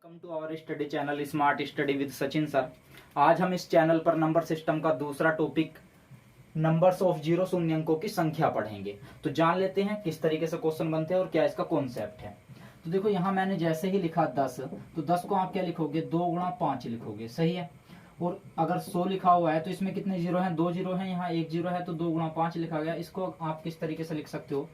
Welcome to our study channel smart study with Sachin sir. आज हम इस चैनल पर नंबर सिस्टम का दूसरा टॉपिक नंबर्स ऑफ जीरो शून्य अंकों की संख्या पढ़ेंगे। तो जान लेते हैं किस तरीके से क्वेश्चन बनते हैं और क्या इसका कॉन्सेप्ट है। तो देखो यहाँ मैंने जैसे ही लिखा 10, तो 10 को आप क्या लिखोगे, 2 गुणा 5 लिखोगे, सही है। और अगर 100 लिखा हुआ है तो इसमें कितने जीरो हैं, 2 जीरो हैं, यहाँ 1 जीरो है, तो 2 गुणा 5 लिखा गया। इसको आप किस तरीके से लिख सकते हो,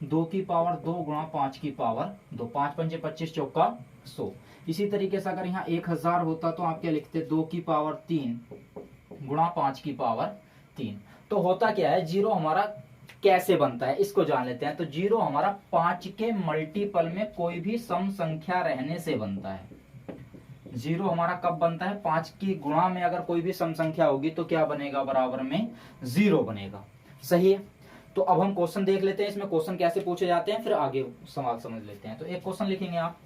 2 की पावर 2 गुणा 5 की पावर 2, 5 पंजे 25 चौका 100। इसी तरीके से अगर यहाँ 1000 होता तो आप क्या लिखते, 2 की पावर 3 गुणा 5 की पावर 3। तो होता क्या है, जीरो हमारा कैसे बनता है इसको जान लेते हैं। तो जीरो हमारा 5 के मल्टीपल में कोई भी सम संख्या रहने से बनता है। जीरो हमारा कब बनता है, 5 की गुणा में अगर कोई भी सम संख्या होगी तो क्या बनेगा, बराबर में 0 बनेगा, सही है। तो अब हम क्वेश्चन देख लेते हैं, इसमें क्वेश्चन कैसे पूछे जाते हैं, फिर आगे सवाल समझ लेते हैं। तो एक क्वेश्चन लिखेंगे आप,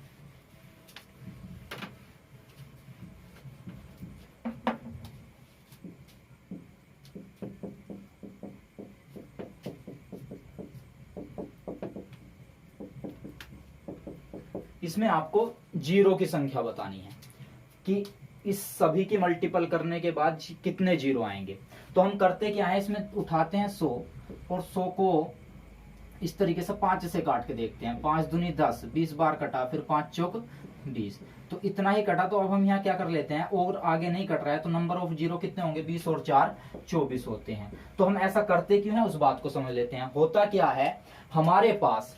इसमें आपको जीरो की संख्या बतानी है कि इस सभी की मल्टीपल करने के बाद कितने जीरो आएंगे। तो हम करते क्या है, इसमें उठाते हैं 100 और 100 को इस तरीके से 5 से काट के देखते हैं। 5 दूनी 10, 20 बार कटा, फिर 5 चौक 20, तो इतना ही कटा। तो अब हम यहाँ क्या कर लेते हैं, और आगे नहीं कट रहा है, तो नंबर ऑफ जीरो कितने होंगे, 20 और 4 24 होते हैं। तो हम ऐसा करते क्यों है उस बात को समझ लेते हैं। होता क्या है, हमारे पास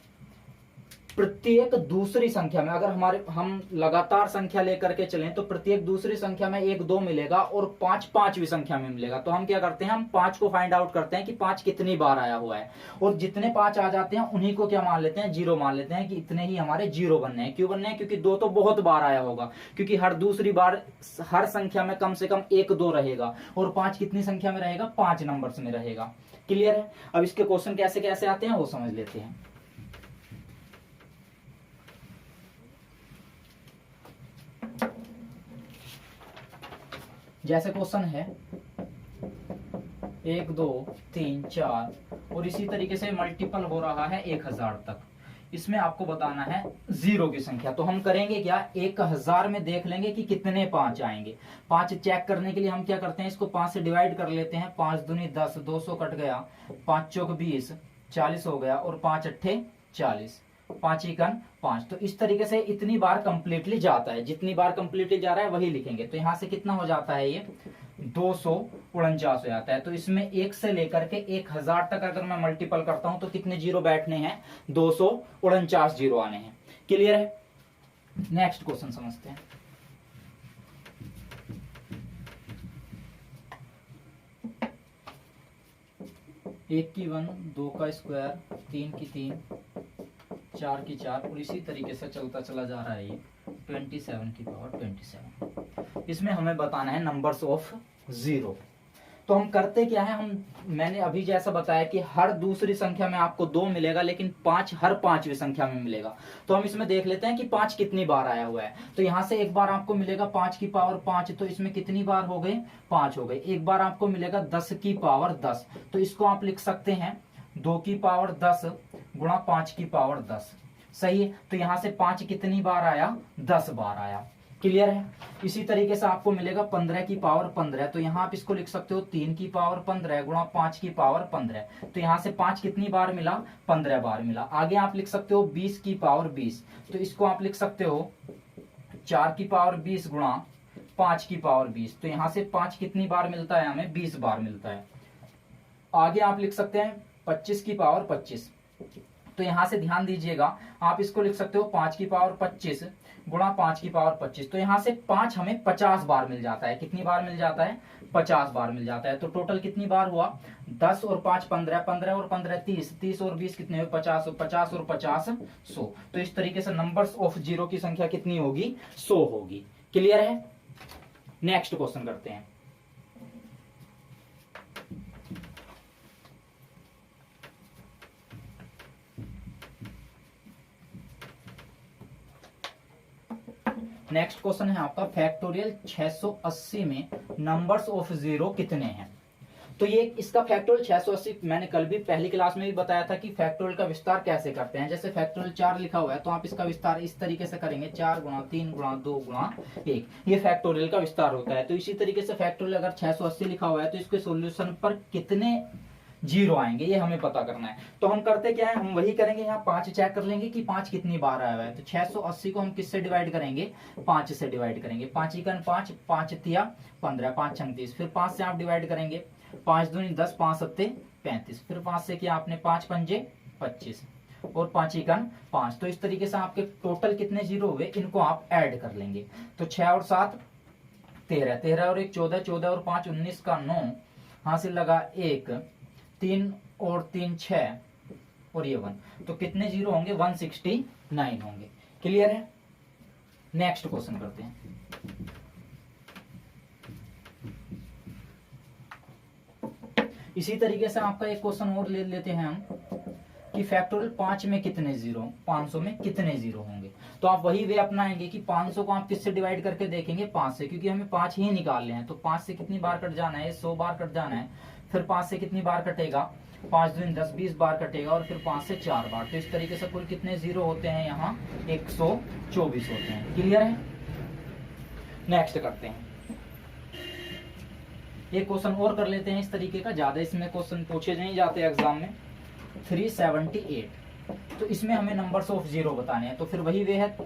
प्रत्येक दूसरी संख्या में अगर हम लगातार संख्या लेकर के चलें तो प्रत्येक दूसरी संख्या में 1 2 मिलेगा और 5 पांचवी संख्या में मिलेगा। तो हम क्या करते हैं, हम 5 को फाइंड आउट करते हैं कि 5 कितनी बार आया हुआ है, और जितने 5 आ जाते हैं उन्हीं को क्या मान लेते हैं, जीरो मान लेते हैं कि इतने ही हमारे जीरो बनने हैं। क्यों बनने हैं, क्योंकि 2 तो बहुत बार आया होगा, क्योंकि हर दूसरी बार हर संख्या में कम से कम 1 2 रहेगा, और 5 कितनी संख्या में रहेगा, 5 नंबर्स में रहेगा। क्लियर है। अब इसके क्वेश्चन कैसे कैसे आते हैं वो समझ लेते हैं। जैसे क्वेश्चन है 1 2 3 4 और इसी तरीके से मल्टीपल हो रहा है 1000 तक। इसमें आपको बताना है जीरो की संख्या। तो हम करेंगे क्या, 1000 में देख लेंगे कि कितने 5 आएंगे। 5 चेक करने के लिए हम क्या करते हैं, इसको 5 से डिवाइड कर लेते हैं। 5 दूनी 10, 200 कट गया, 5 चौक 20, 40 हो गया, और 5 अट्ठे 40, 5 एकन 5। तो इस तरीके से इतनी बार कंप्लीटली जाता है, जितनी बार कंप्लीटली जा रहा है वही लिखेंगे। तो यहां से कितना हो जाता है, ये 249 हो जाता है। तो इसमें 1 से लेकर के 1000 तक अगर मैं मल्टीपल करता हूं तो कितने जीरो बैठने हैं, 249 जीरो आने हैं। क्लियर है। नेक्स्ट क्वेश्चन समझते हैं। एक की 1, 2 का स्क्वायर, 3 की 3, 4 की 4, और इसी तरीके से चलता चला जा रहा है ये 27 की पावर 27। इसमें हमें बताना है नंबर्स ऑफ जीरो। तो हम करते क्या है, मैंने अभी जैसा बताया कि हर दूसरी संख्या में आपको 2 मिलेगा, लेकिन 5 हर पांचवी संख्या में मिलेगा। तो हम इसमें देख लेते हैं कि 5 कितनी बार आया हुआ है। तो यहां से एक बार आपको मिलेगा 5 की पावर 5, तो इसमें कितनी बार हो गए, 5 हो गए। एक बार आपको मिलेगा 10 की पावर 10, तो इसको आप लिख सकते हैं 2 की पावर 10 गुणा 5 की पावर 10, सही है। तो यहां से 5 कितनी बार आया, 10 बार आया। क्लियर है। इसी तरीके से आपको मिलेगा 15 की पावर 15, तो यहां आप इसको लिख सकते हो 3 की पावर 15 गुणा 5 की पावर 15। तो यहां से 5 कितनी बार मिला, 15 बार मिला। आगे आप लिख सकते हो 20 की पावर 20, तो इसको आप लिख सकते हो 4 की पावर 20 गुणा 5 की पावर 20। तो यहां से 5 कितनी बार मिलता है, हमें 20 बार मिलता है। आगे आप लिख सकते हैं 25 की पावर 25, तो यहां से ध्यान दीजिएगा, आप इसको लिख सकते हो 5 की पावर 25 गुणा 5 की पावर 25। तो यहां से 5 हमें 50 बार मिल जाता है। कितनी बार मिल जाता है, 50 बार मिल जाता है। तो टोटल कितनी बार हुआ, 10 और 5 15, 15 और 15 30, 30 और 20 कितने हुए, 50, 50 और 50 100। तो इस तरीके से नंबर्स ऑफ जीरो की संख्या कितनी होगी, 100 होगी। क्लियर है। नेक्स्ट क्वेश्चन करते हैं। नेक्स्ट क्वेश्चन है आपका फैक्टोरियल 680 में नंबर्स ऑफ जीरो कितने हैं। तो ये इसका फैक्टोरियल 680 मैंने कल भी पहली क्लास में भी बताया था कि फैक्टोरियल का विस्तार कैसे करते हैं। जैसे फैक्टोरियल 4 लिखा हुआ है तो आप इसका विस्तार इस तरीके से करेंगे, 4 गुणा 3 गुणा 2 गुणा 1, ये फैक्टोरियल का विस्तार होता है। तो इसी तरीके से फैक्टोरियल अगर 680 लिखा हुआ है तो इसके सोल्यूशन पर कितने जीरो आएंगे ये हमें पता करना है। तो हम करते क्या है, हम वही करेंगे, यहाँ 5 चेक कर लेंगे कि 5 कितनी बार आया हुआ है। तो 680 को हम किससे डिवाइड करेंगे, 5 से डिवाइड करेंगे। 5 इकन 5, 5 तिया 15, 5 छंग 30, फिर 5 से आप डिवाइड करेंगे, 5 दूनी 10, 5 सत्ते 35, फिर 5 से किया आपने 5 पंजे 25 और 5 इकन 5। तो इस तरीके से आपके टोटल कितने जीरो हुए इनको आप ऐड कर लेंगे। तो 6 और 7 13, 13 और 1 14, 14 और 5 19 का 9, हासिल लगा 1, 3 और 3 6 और ये 1, तो कितने जीरो होंगे, 169 होंगे। क्लियर है। नेक्स्ट क्वेश्चन करते हैं। इसी तरीके से आपका एक क्वेश्चन और ले लेते हैं हम कि फैक्टोरियल 5 में कितने जीरो, 500 में कितने जीरो होंगे। तो आप वही वे अपनाएंगे कि 500 को आप किससे डिवाइड करके देखेंगे, 5 से, क्योंकि हमें 5 ही निकालने हैं। तो 5 से कितनी बार कट जाना है, 100 बार कट जाना है। फिर 5 से कितनी बार कटेगा, 5 दूनी 10, 20 बार कटेगा और फिर 5 से 4 बार। तो इस तरीके से कुल कितने जीरो होते हैं, यहाँ 124 होते हैं। क्लियर है। नेक्स्ट करते हैं, एक क्वेश्चन और कर लेते हैं इस तरीके का, ज्यादा इसमें क्वेश्चन पूछे नहीं जाते एग्जाम में। 378, तो इसमें हमें नंबर्स ऑफ जीरो बताने हैं। तो फिर वही वे है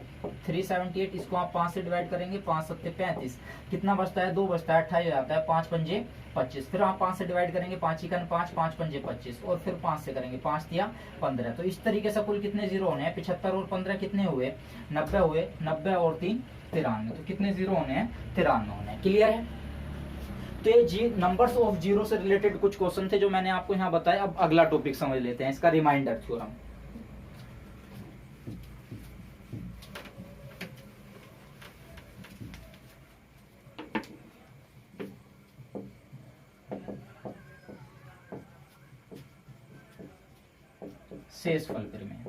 378, इसको आप 5 से डिवाइड करेंगे, 5 सत्ते 35, कितना बचता है, 2 बचता है, 28 हो जाता है, 5 पंजे 25, फिर आप 5 से डिवाइड करेंगे, 5 इकन 5, 5 पंजे 25 और फिर 5 से करेंगे, 5 तिया 15। तो इस तरीके से कुल कितने जीरो होने हैं, 75 और 15 कितने हुए, 90 हुए, 90 और 3 93, तो कितने जीरो होने हैं, 93 होने हैं। क्लियर है। तो ये नंबर्स ऑफ जीरो से रिलेटेड कुछ क्वेश्चन थे जो मैंने आपको यहाँ बताया। अब अगला टॉपिक समझ लेते हैं, इसका रिमाइंडर थ्योरम। शेषफल प्रमेय।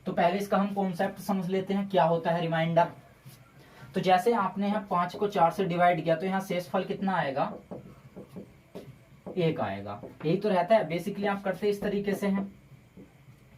तो पहले इसका हम कॉन्सेप्ट समझ लेते हैं, क्या होता है रिमाइंडर। तो जैसे आपने यहाँ 5 को 4 से डिवाइड किया तो यहाँ शेषफल कितना आएगा, 1 आएगा। यही तो रहता है बेसिकली, आप करते इस तरीके से हैं,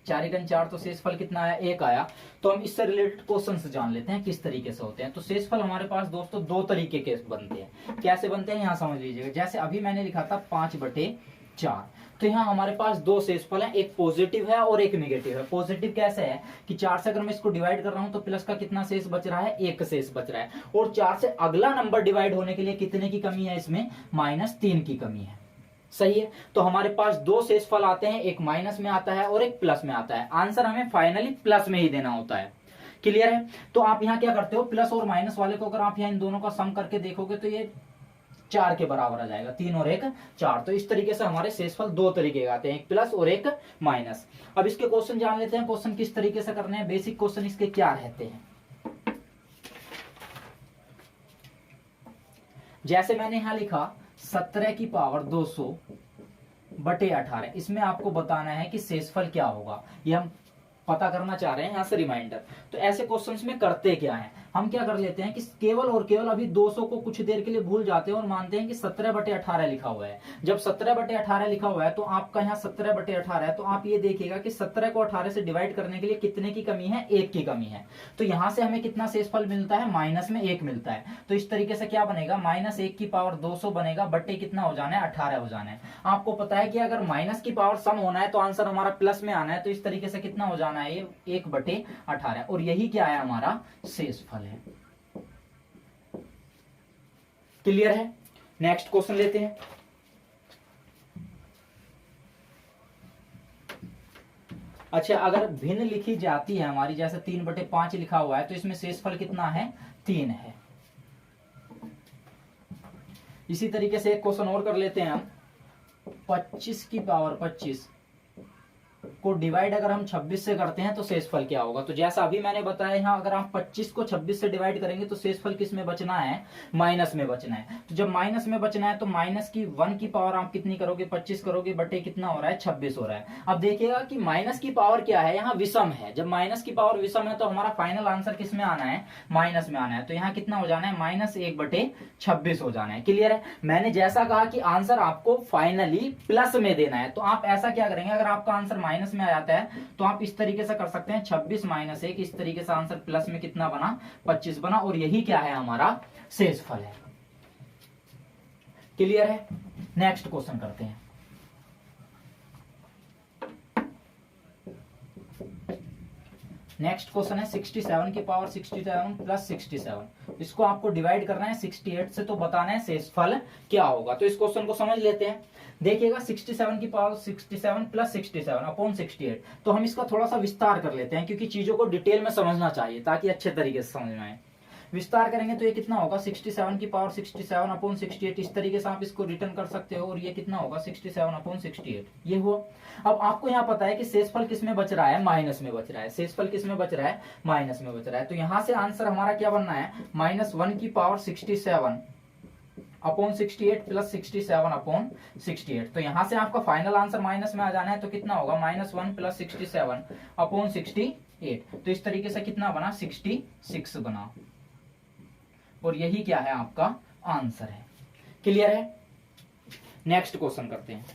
4 इकन 4, तो शेषफल कितना आया, 1 आया। तो हम इससे रिलेटेड क्वेश्चन से जान लेते हैं किस तरीके से होते हैं। तो शेषफल हमारे पास दोस्तों 2 तरीके के बनते हैं। कैसे बनते हैं यहाँ समझ लीजिएगा। जैसे अभी मैंने लिखा था 5/4, तो यहाँ हमारे पास 2 शेषफल है, एक पॉजिटिव है और एक नेगेटिव है। पॉजिटिव कैसे है कि 4 से अगर मैं इसको डिवाइड कर रहा हूं तो प्लस का कितना शेष बच रहा है, 1 शेष बच रहा है। और 4 से अगला नंबर डिवाइड होने के लिए कितने की कमी है, इसमें -3 की कमी है। सही है। तो हमारे पास 2 शेषफल आते हैं, एक माइनस में आता है और एक प्लस में आता है। आंसर हमें फाइनली प्लस में ही देना होता है। क्लियर है। तो आप यहाँ क्या करते हो, प्लस और माइनस वाले को अगर आप यहाँ इन दोनों का सम करके देखोगे तो ये 4 के बराबर आ जाएगा, 3 और 1 4। तो इस तरीके से हमारे शेषफल 2 तरीके के आते हैं, एक प्लस और एक माइनस। अब इसके क्वेश्चन जान लेते हैं, क्वेश्चन किस तरीके से करने हैं, बेसिक क्वेश्चन इसके क्या रहते हैं। जैसे मैंने यहां लिखा 17 की पावर 200/18, इसमें आपको बताना है कि शेषफल क्या होगा, ये हम पता करना चाह रहे हैं यहाँ से रिमाइंडर। तो ऐसे क्वेश्चंस में करते क्या है, हम क्या कर लेते हैं कि केवल और केवल अभी 200 को कुछ देर के लिए भूल जाते हैं और मानते हैं कि 17/18 लिखा हुआ है। जब 17/18 लिखा हुआ है तो आपका यहाँ 17/18 है, तो आप ये देखिएगा कि 17 को 18 से डिवाइड करने के लिए कितने की कमी है, 1 की कमी है। तो यहाँ से हमें कितना शेषफल मिलता है, माइनस में 1 मिलता है। तो इस तरीके से क्या बनेगा, -1 की पावर 200 बनेगा, बटे कितना हो जाना है, 18 हो जाना है। आपको पता है कि अगर माइनस की पावर सम होना है तो आंसर हमारा प्लस में आना है। तो इस तरीके से कितना हो जाना है, ये 1/18, और यही क्या है, हमारा शेषफल है। क्लियर है। नेक्स्ट क्वेश्चन लेते हैं। अच्छा, अगर भिन्न लिखी जाती है हमारी, जैसे 3/5 लिखा हुआ है, तो इसमें शेषफल कितना है, 3 है। इसी तरीके से एक क्वेश्चन और कर लेते हैं हम, 25 की पावर 25 को डिवाइड अगर हम 26 से करते हैं तो शेषफल क्या होगा। तो जैसा अभी मैंने बताया यहाँ अगर आप 25 को 26 से डिवाइड करेंगे तो शेषफल किस में बचना है, माइनस में बचना है। तो जब माइनस में बचना है तो माइनस की 1 की पावर आप कितनी करोगे, 25 करोगे, बटे कितना हो रहा है, 26 हो रहा है। अब देखिएगा कि माइनस की पावर क्या है, यहाँ विषम है। जब माइनस की पावर विषम है तो हमारा फाइनल आंसर किस में आना है, माइनस में आना है। तो यहाँ कितना हो जाना है, -1/26 हो जाना है। क्लियर है। मैंने जैसा कहा कि आंसर आपको फाइनली प्लस में देना है, तो आप ऐसा क्या करेंगे, अगर आपका आंसर माइनस में आ जाता है तो आप इस तरीके से कर सकते हैं 26 - 1, इस तरीके से आंसर प्लस में कितना बना, 25 बना, और यही क्या है, हमारा शेषफल है। क्लियर है। नेक्स्ट क्वेश्चन करते हैं। नेक्स्ट क्वेश्चन है 67 की पावर 67 प्लस 67। इसको आपको डिवाइड करना है 68 से, तो बताना है शेषफल क्या होगा। तो इस क्वेश्चन को समझ लेते हैं। देखिएगा 67 की पावर 67 प्लस 67 अपॉन 68। तो हम इसका थोड़ा सा विस्तार कर लेते हैं, क्योंकि चीजों को डिटेल में समझना चाहिए ताकि अच्छे तरीके से समझ में आए। विस्तार करेंगे तो ये कितना होगा, 67 की पावर 67 अपॉन 68। इस तरीके से आप इसको रिटर्न कर सकते हो, और ये कितना होगा, 67 अपॉन 68, ये हुआ। अब आपको यहाँ पता है कि शेषफल किस में बच रहा है, माइनस में बच रहा है। शेषफल किस में बच रहा है, माइनस में बच रहा है। तो यहाँ से आंसर हमारा क्या बनना है, -1 की पावर 67 अपॉन 68 प्लस 67 अपॉन 68। तो यहां से आपका फाइनल आंसर माइनस में आ जाना है, तो कितना होगा, -1 प्लस 67 अपॉन 68। तो इस तरीके से कितना बना, 66 बना, और यही क्या है, आपका आंसर है। क्लियर है। नेक्स्ट क्वेश्चन करते हैं।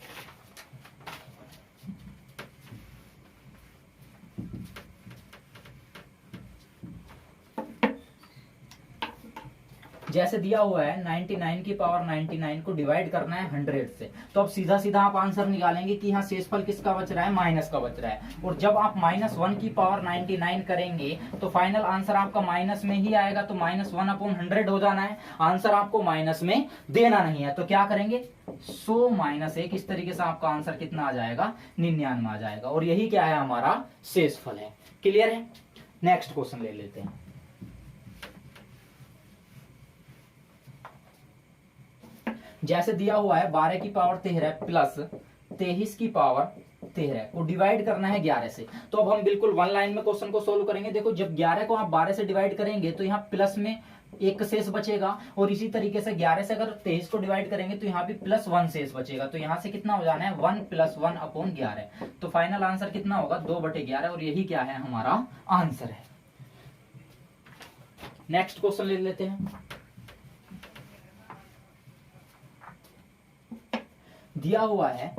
जैसे दिया हुआ है 99 की पावर 99 को डिवाइड करना है 100 से, तो अब सीधा सीधा आप आंसर निकालेंगे कि यहाँ शेषफल किसका बच रहा है, माइनस का बच रहा है। और जब आप -1 की पावर 99 करेंगे तो फाइनल आंसर आपका माइनस में ही आएगा। तो -1/100 हो जाना है। आंसर आपको माइनस में देना नहीं है, तो क्या करेंगे, 100 - 1, इस तरीके से आपका आंसर कितना आ जाएगा, 99 आ जाएगा। और यही क्या है, हमारा शेषफल है। क्लियर है। नेक्स्ट क्वेश्चन ले लेते हैं। जैसे दिया हुआ है 12 की पावर 13 प्लस 23 की पावर 13 को डिवाइड करना है 11 से। तो अब हम बिल्कुल वन लाइन में क्वेश्चन को सोल्व करेंगे। देखो, जब 11 को आप 12 से डिवाइड करेंगे तो यहाँ प्लस में एक शेष बचेगा, और इसी तरीके से 11 से अगर 23 को डिवाइड करेंगे तो यहाँ भी +1 शेष बचेगा। तो यहाँ से कितना हो जाना है, 1 + 1 अपॉन 11। तो फाइनल आंसर कितना होगा, 2/11, और यही क्या है, हमारा आंसर है। नेक्स्ट क्वेश्चन ले लेते हैं। दिया हुआ है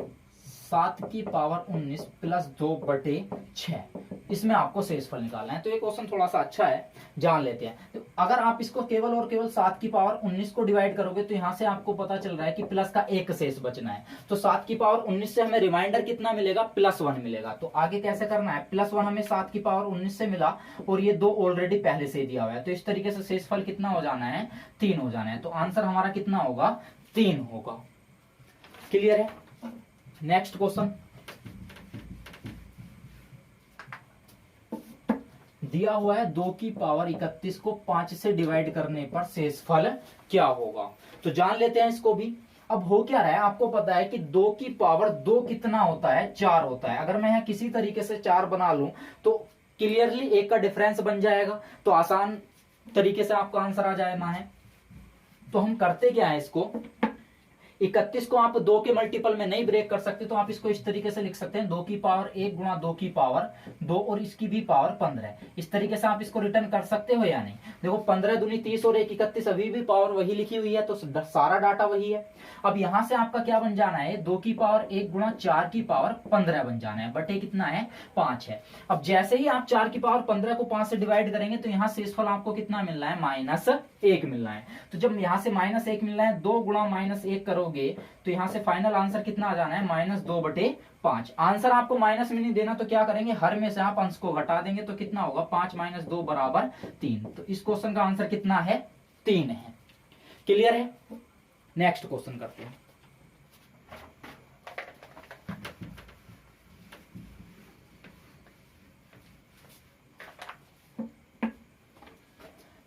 7 की पावर 19 प्लस 2/6। इसमें आपको शेषफल निकालना है। तो ये क्वेश्चन थोड़ा सा अच्छा है, जान लेते हैं। तो अगर आप इसको केवल और केवल 7 की पावर 19 को डिवाइड करोगे तो यहां से आपको पता चल रहा है कि प्लस का एक शेष बचना है। तो 7 की पावर 19 से हमें रिमाइंडर कितना मिलेगा, +1 मिलेगा। तो आगे कैसे करना है, +1 हमें 7 की पावर 19 से मिला, और ये 2 ऑलरेडी पहले से दिया हुआ है। तो इस तरीके से शेषफल कितना हो जाना है, 3 हो जाना है। तो आंसर हमारा कितना होगा, 3 होगा। क्लियर है। नेक्स्ट क्वेश्चन दिया हुआ है 2 की पावर 31 को 5 से डिवाइड करने पर शेषफल क्या होगा। तो जान लेते हैं इसको भी। अब हो क्या रहा है, आपको पता है कि 2 की पावर 2 कितना होता है, 4 होता है। अगर मैं यहाँ किसी तरीके से 4 बना लूं तो क्लियरली 1 का डिफरेंस बन जाएगा, तो आसान तरीके से आपका आंसर आ जाना है। तो हम करते क्या है, इसको 31 को आप 2 के मल्टीपल में नहीं ब्रेक कर सकते, तो आप इसको इस तरीके से लिख सकते हैं, 2 की पावर 1 गुणा 2 की पावर 2, और इसकी भी पावर 15। इस तरीके से आप इसको रिटर्न कर सकते हो या नहीं। देखो 15 दूनी 30 और 1 31, अभी भी पावर वही लिखी हुई है, तो सारा डाटा वही है। अब यहां से आपका क्या बन जाना है, 2 की पावर 1 गुणा 4 की पावर 15 बन जाना है, बटे कितना है, 5 है। अब जैसे ही आप 4 की पावर 15 को 5 से डिवाइड करेंगे तो यहाँ शेषफल आपको कितना मिलना है, -1 मिलना है। तो जब यहाँ से -1 मिलना है, 2 गुणा -1 करोगे तो यहाँ से फाइनल आंसर कितना आ जाना है, -2/5। आंसर आपको माइनस में नहीं देना, तो क्या करेंगे, हर में से आप अंश को घटा देंगे, तो कितना होगा, 5 - 2 = 3। तो इस क्वेश्चन का आंसर कितना है, 3 है। क्लियर है। नेक्स्ट क्वेश्चन करते हैं।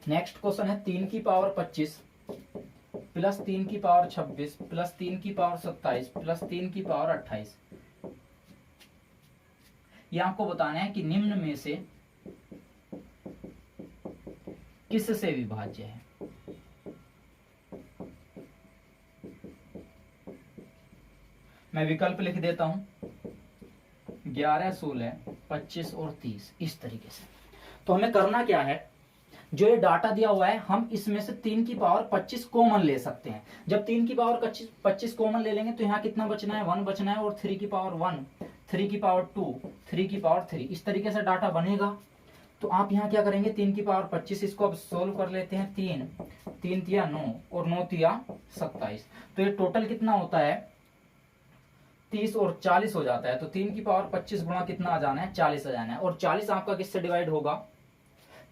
नेक्स्ट क्वेश्चन है 3 की पावर 25 प्लस 3 की पावर 26 प्लस 3 की पावर 27 प्लस 3 की पावर 28। ये आपको बताना है कि निम्न में से किससे विभाज्य है। मैं विकल्प लिख देता हूं, 11, 16, 25 और 30, इस तरीके से। तो हमें करना क्या है, जो ये डाटा दिया हुआ है हम इसमें से 3 की पावर 25 कॉमन ले सकते हैं। जब 3 की पावर 25 कॉमन ले लेंगे तो यहाँ कितना बचना है, 1 बचना है, और 3 की पावर 1, 3 की पावर 2, 3 की पावर 3, इस तरीके से डाटा बनेगा। तो आप यहाँ क्या करेंगे, 3 की पावर 25, इसको अब सोल्व कर लेते हैं। 3 तिया 9 और 9 तिया 27, तो ये टोटल कितना होता है, 30 और 40 हो जाता है। तो 3 की पावर 25 गुणा कितना आ जाना है, 40 आ जाना है। और 40 आपका किससे डिवाइड होगा,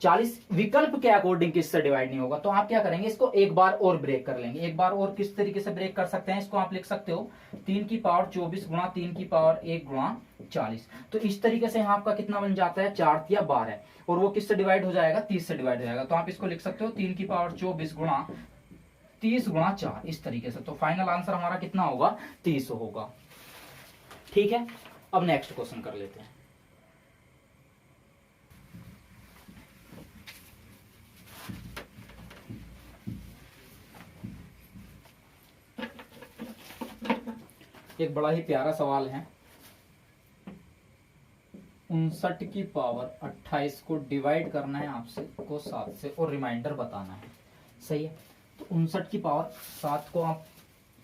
40 विकल्प के अकॉर्डिंग किससे डिवाइड नहीं होगा। तो आप क्या करेंगे, इसको एक बार और ब्रेक कर लेंगे। एक बार और किस तरीके से ब्रेक कर सकते हैं, इसको आप लिख सकते हो 3 की पावर 24 गुणा 3 की पावर 1 गुणा 40। तो इस तरीके से यहाँ आपका कितना बन जाता है, 4 तिया 12, और वो किससे डिवाइड हो जाएगा, 30 से डिवाइड हो जाएगा। तो आप इसको लिख सकते हो 3 की पावर 24 गुणा 30 गुणा 4, इस तरीके से। तो फाइनल आंसर हमारा कितना होगा, 30 होगा। ठीक है, अब नेक्स्ट क्वेश्चन कर लेते हैं। एक बड़ा ही प्यारा सवाल है, 59 की पावर 28 को डिवाइड करना है आपसे को 7 से, और रिमाइंडर बताना है। सही है, तो 59 की पावर 7 को आप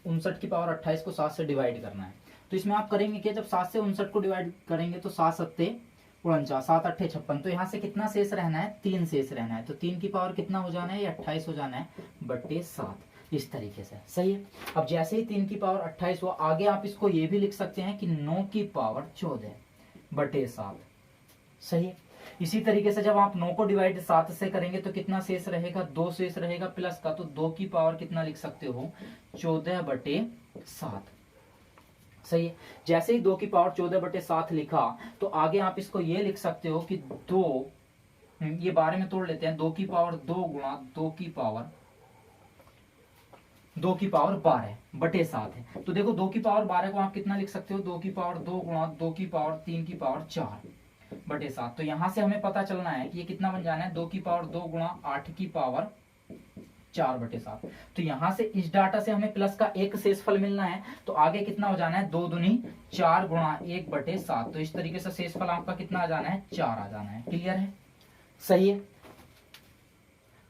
59 की पावर 28 को 7 से डिवाइड करना है। तो इसमें आप करेंगे कि जब 7 से 59 को डिवाइड करेंगे तो 7 सत्ते 49, 7 अट्ठे 56, तो यहाँ से कितना शेष रहना है, 3 शेष रहना है। तो 3 की पावर कितना हो जाना है, ये 28 हो जाना है बट्टे 7, इस तरीके से। सही है, अब जैसे ही 3 की पावर 28 हुआ, आगे आप इसको ये भी लिख सकते हैं कि 9 की पावर 14 बटे 7। सही है, इसी तरीके से जब आप 9 को डिवाइड 7 से करेंगे तो कितना शेष रहेगा, 2 शेष रहेगा प्लस का। तो 2 की पावर कितना लिख सकते हो, 14 बटे 7। सही है, जैसे ही 2 की पावर 14 बटे 7 लिखा, तो आगे आप इसको ये लिख सकते हो कि 2, ये बारे में तोड़ लेते हैं, 2 की पावर 2 गुणा 2 की पावर 12 बटे 7 है। तो देखो 2 की पावर 12 को आप कितना लिख सकते हो, 2 की पावर 2 गुणा 2 की पावर 3 की पावर 4 बटे 7। तो यहां से हमें पता चलना है कि ये कितना बन जाना है, 2 की पावर 2 गुणा 8 की पावर 4 बटे 7। तो यहां से इस डाटा से हमें प्लस का एक शेषफल मिलना है। तो आगे कितना हो जाना है, 2 दूनी 4 गुणा 1 बटे 7। तो इस तरीके से शेषफल आपका कितना आ जाना है, 4 आ जाना है। क्लियर है, सही है,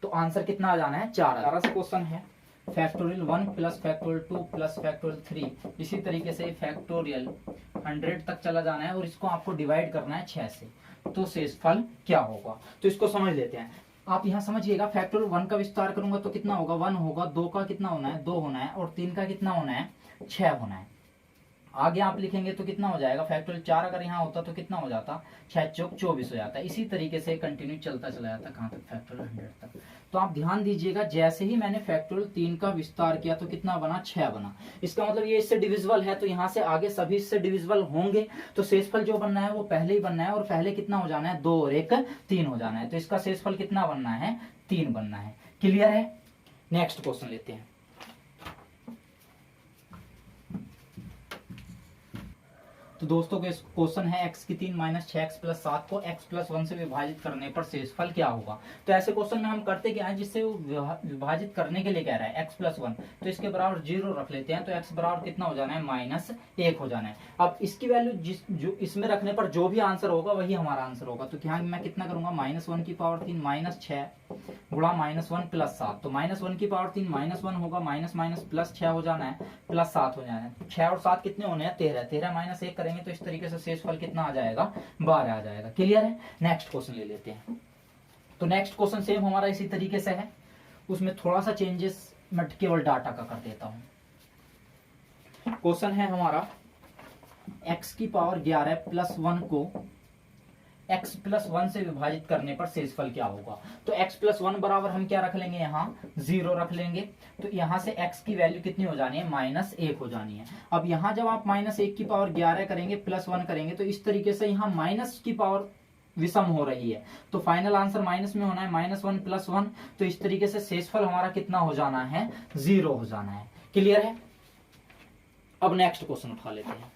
तो आंसर कितना आ जाना है, 4। 11 से क्वेश्चन है, factorial 1 plus factorial 2 plus factorial 3, इसी तरीके से फैक्टोरियल 100 तक चला जाना है, और इसको आपको डिवाइड करना है 6 से। तो शेषफल क्या होगा, तो इसको समझ लेते हैं। आप यहां समझिएगा, फैक्टोरियल 1 का विस्तार करूंगा तो कितना होगा, 1 होगा, 2 का कितना होना है, 2 होना है, और 3 का कितना होना है, 6 होना है। आगे आप लिखेंगे तो कितना हो जाएगा, फैक्टोरियल 4 अगर यहाँ होता तो कितना हो जाता, 6 चौक 24 हो जाता है। इसी तरीके से कंटिन्यू चलता चला जाता, कहां तक, फैक्टोरियल 100 तक। तो आप ध्यान दीजिएगा, जैसे ही मैंने फैक्टोरियल 3 का विस्तार किया तो कितना बना, 6 बना। इसका मतलब ये इससे डिविजिबल है, तो यहाँ से आगे सभी इससे डिविजिबल होंगे। तो शेषफल जो बनना है वो पहले ही बनना है, और पहले कितना हो जाना है, 2 और 1 3 हो जाना है। तो इसका शेषफल कितना बनना है, 3 बनना है। क्लियर है, नेक्स्ट क्वेश्चन लेते हैं। तो दोस्तों के क्वेश्चन है, x की 3 माइनस 6x प्लस 7 को x प्लस 1 से विभाजित करने पर शेषफल क्या होगा। तो ऐसे क्वेश्चन में हम करते क्या है, जिससे विभाजित करने के लिए कह रहा है x प्लस 1, तो इसके बराबर 0 रख लेते हैं। तो x बराबर कितना हो जाना है, -1 हो जाना है। अब इसकी वैल्यू जो इसमें रखने पर जो भी आंसर होगा वही हमारा आंसर होगा। तो यहाँ मैं कितना करूंगा, -1 की पावर 3 -6 गुणा -1 प्लस 7। तो -1 की पावर 3 -1 होगा, माइनस माइनस प्लस 6 हो जाना है, प्लस 7 हो जाना है। 6 और 7 कितने होने हैं, 13, 13 माइनस 1 करेंगे तो इस तरीके से शेषफल कितना आ जाएगा, 12 आ जाएगा। क्लियर है, नेक्स्ट क्वेश्चन ले लेते हैं। तो नेक्स्ट क्वेश्चन सेम हमारा इसी तरीके से है, उसमें थोड़ा सा चेंजेस मैं केवल डाटा का कर देता हूं। क्वेश्चन है हमारा, x की पावर 11 प्लस 1 को x प्लस 1 से विभाजित करने पर शेषफल क्या होगा। तो x प्लस 1 बराबर हम क्या रख लेंगे, यहाँ 0 रख लेंगे। तो यहाँ से x की वैल्यू कितनी हो जानी है, -1 हो जानी है। अब यहाँ जब आप -1 की पावर 11 करेंगे प्लस 1 करेंगे, तो इस तरीके से यहाँ माइनस की पावर विषम हो रही है। तो फाइनल आंसर माइनस में होना है, -1 प्लस 1। तो इस तरीके से शेषफल हमारा कितना हो जाना है, 0 हो जाना है। क्लियर है, अब नेक्स्ट क्वेश्चन उठा लेते हैं।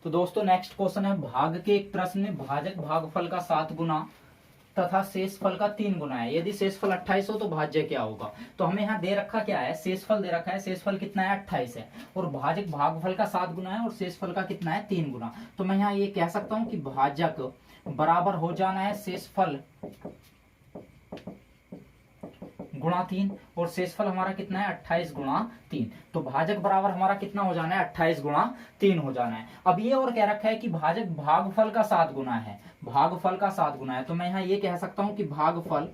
तो दोस्तों नेक्स्ट क्वेश्चन है, भाग के एक प्रश्न में भाजक भागफल का 7 गुना तथा शेषफल का 3 गुना है। यदि शेषफल 28 हो तो भाज्य क्या होगा। तो हमें यहाँ दे रखा क्या है, शेषफल दे रखा है, शेषफल कितना है 28 है, और भाजक भागफल का 7 गुना है और शेषफल का कितना है 3 गुना। तो मैं यहाँ ये कह सकता हूँ कि भाजक बराबर हो जाना है शेषफल गुणा 3, और शेषफल हमारा कितना है 28 गुणा 3। तो भाजक बराबर हमारा कितना हो जाना है 28 गुणा 3 हो जाना है। अब ये और कह रखा है कि भाजक भागफल का 7 गुना है, भागफल का 7 गुना है। तो मैं यहाँ ये कह सकता हूं कि भागफल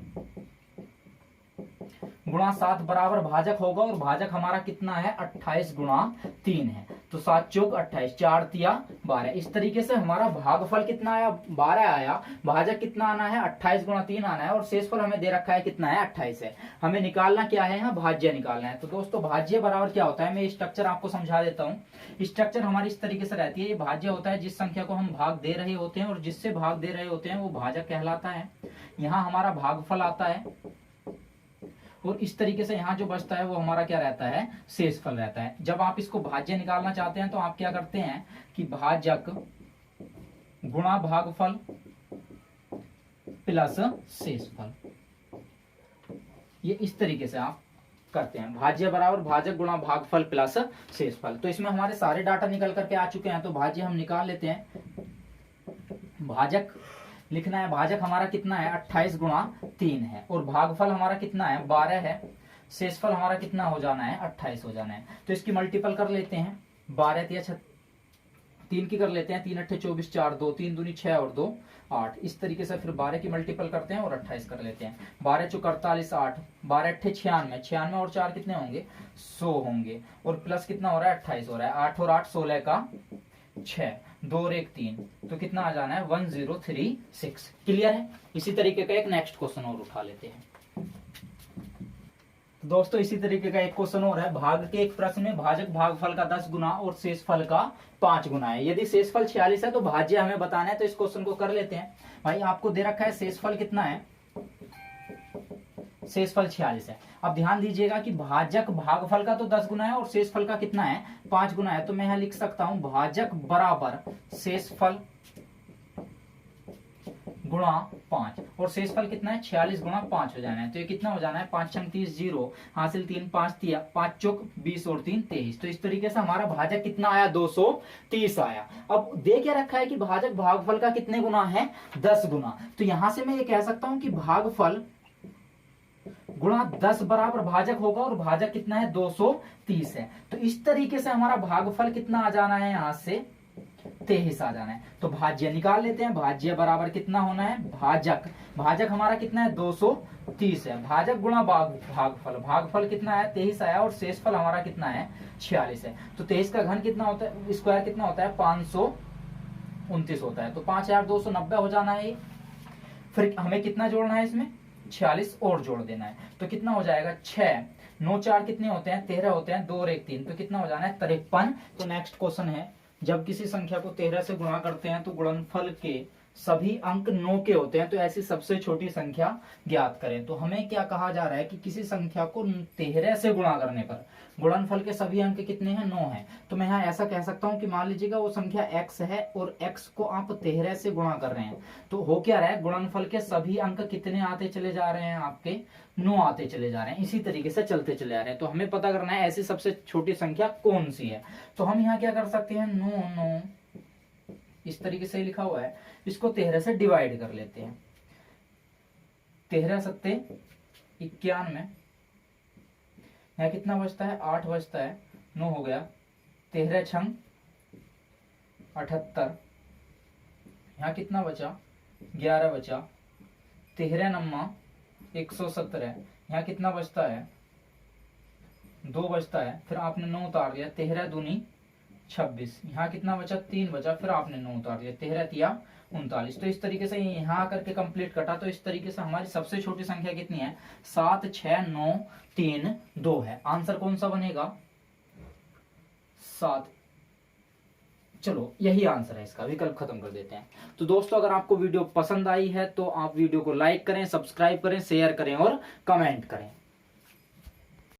गुणा 7 बराबर भाजक होगा, और भाजक हमारा कितना है 28 गुणा 3 है। तो 7 चौक 28, 4 तिया 12। इस तरीके से हमारा भागफल कितना आया 12 आया, भाजक कितना आना है 28 गुणा 3 आना है, और शेषफल हमें दे रखा है कितना है 28 है। हमें निकालना क्या है यहाँ, भाज्य निकालना है। तो दोस्तों भाज्य बराबर क्या होता है, मैं स्ट्रक्चर आपको समझा देता हूँ। स्ट्रक्चर हमारी इस तरीके से रहती है, ये भाज्य होता है जिस संख्या को हम भाग दे रहे होते हैं और जिससे भाग दे रहे होते हैं वो भाजक कहलाता है। यहाँ हमारा भागफल आता है, और इस तरीके से यहाँ जो बचता है वो हमारा क्या रहता है, शेषफल रहता है। जब आप इसको भाज्य निकालना चाहते हैं तो आप क्या करते हैं कि भाजक गुणा भागफल प्लस शेषफल, ये इस तरीके से आप करते हैं। भाज्य बराबर भाजक गुणा भागफल प्लस शेषफल। तो इसमें हमारे सारे डाटा निकल करके आ चुके हैं, तो भाज्य हम निकाल लेते हैं। भाजक लिखना है, भाजक हमारा कितना है 28 गुणा 3 है, और भागफल हमारा कितना है 12 है, शेषफल हमारा कितना हो जाना है 28 हो जाना है। तो इसकी मल्टीपल कर लेते हैं, 12 तिया 3 की कर लेते हैं, 3 अट्ठे 24, 4 2, 3 दूनी 6 और 2 8। इस तरीके से फिर 12 की मल्टीपल करते हैं और 28 कर लेते हैं। 12 चौक 48, 8, 12 अट्ठे 96, 96 और 4 कितने होंगे 100 होंगे, और प्लस कितना हो रहा है 28 हो रहा है। 8 और 8 16 का 6, 2 और 1 3, तो कितना आ जाना है 1036। क्लियर है। इसी तरीके का एक नेक्स्ट क्वेश्चन और उठा लेते हैं। दोस्तों इसी तरीके का एक क्वेश्चन और है, भाग के एक प्रश्न में भाजक भागफल का 10 गुना और शेषफल का 5 गुना है। यदि शेषफल 46 है तो भाज्य हमें बताना है। तो इस क्वेश्चन को कर लेते हैं। भाई आपको दे रखा है शेषफल कितना है, शेषफल 46 है। अब ध्यान दीजिएगा कि भाजक भागफल का तो 10 गुना है और शेषफल का कितना है 5 गुना है। तो मैं यहां लिख सकता हूं भाजक बराबर शेषफल गुणा 5, और शेषफल कितना है 46 गुणा 5 हो जाना है। तो ये कितना हो जाना है 5 छंग 30, 0 हासिल 3, 5 तिया 5 चौक 20 और 3 23। तो इस तरीके से हमारा भाजक कितना आया 230 आया। अब दे क्या रखा है कि भाजक भागफल का कितने गुना है 10 गुना। तो यहां से मैं ये कह सकता हूं कि भागफल गुणा 10 बराबर भाजक होगा, और भाजक कितना है 230 है। तो इस तरीके से हमारा भागफल कितना आ जाना है यहां से 23 आ जाना है। तो भाज्य निकाल लेते हैं। भाज्य बराबर कितना होना है, भाजक भाजक हमारा कितना है 230 है, भाजक गुणा भागफल, भागफल कितना है 23 आया, और शेषफल हमारा कितना है 46 है। तो 23 का घन कितना होता है, स्क्वायर कितना होता है 529 होता है। तो 5290 हो जाना है। फिर हमें कितना जोड़ना है इसमें 46 और जोड़ देना है। तो कितना हो जाएगा 6 9 4 कितने होते हैं 13 होते हैं, 2 और 1 3, तो कितना हो जाना है 53। तो नेक्स्ट क्वेश्चन है, जब किसी संख्या को 13 से गुणा करते हैं तो गुणनफल के सभी अंक 9 के होते हैं, तो ऐसी सबसे छोटी संख्या ज्ञात करें। तो हमें क्या कहा जा रहा है कि किसी संख्या को 13 से गुणा करने पर गुणनफल के सभी अंक कितने हैं 9 हैं। तो मैं यहाँ ऐसा कह सकता हूँ कि मान लीजिएगा वो संख्या x है और x को आप 13 से गुणा कर रहे हैं, तो हो क्या रहा है गुणनफल के सभी अंक कितने आते चले जा रहे हैं आपके 9 आते चले जा रहे हैं। इसी तरीके से चलते चले आ रहे हैं। तो हमें पता करना है ऐसी सबसे छोटी संख्या कौन सी है। तो हम यहाँ क्या कर सकते हैं 9 9 इस तरीके से लिखा हुआ है, इसको 13 से डिवाइड कर लेते हैं। 13 सत्ते 91, यहाँ कितना बचता है 8 बचता है, 9 हो गया, 13 छंग 78, यहाँ कितना बचा 11 बचा, 13 नम्मा 117, यहाँ कितना बचता है 2 बचता है, फिर आपने 9 उतार दिया, 13 दूनी 26, यहाँ कितना बचा 3 बचा, फिर आपने 9 उतार दिया, 13 तिया 39। तो इस तरीके से यहाँ आकर के कंप्लीट कटा। तो इस तरीके से हमारी सबसे छोटी संख्या कितनी है 7 6 9 3 2 है। आंसर कौन सा बनेगा 7। चलो यही आंसर है इसका, विकल्प खत्म कर देते हैं। तो दोस्तों अगर आपको वीडियो पसंद आई है तो आप वीडियो को लाइक करें, सब्सक्राइब करें, शेयर करें और कमेंट करें।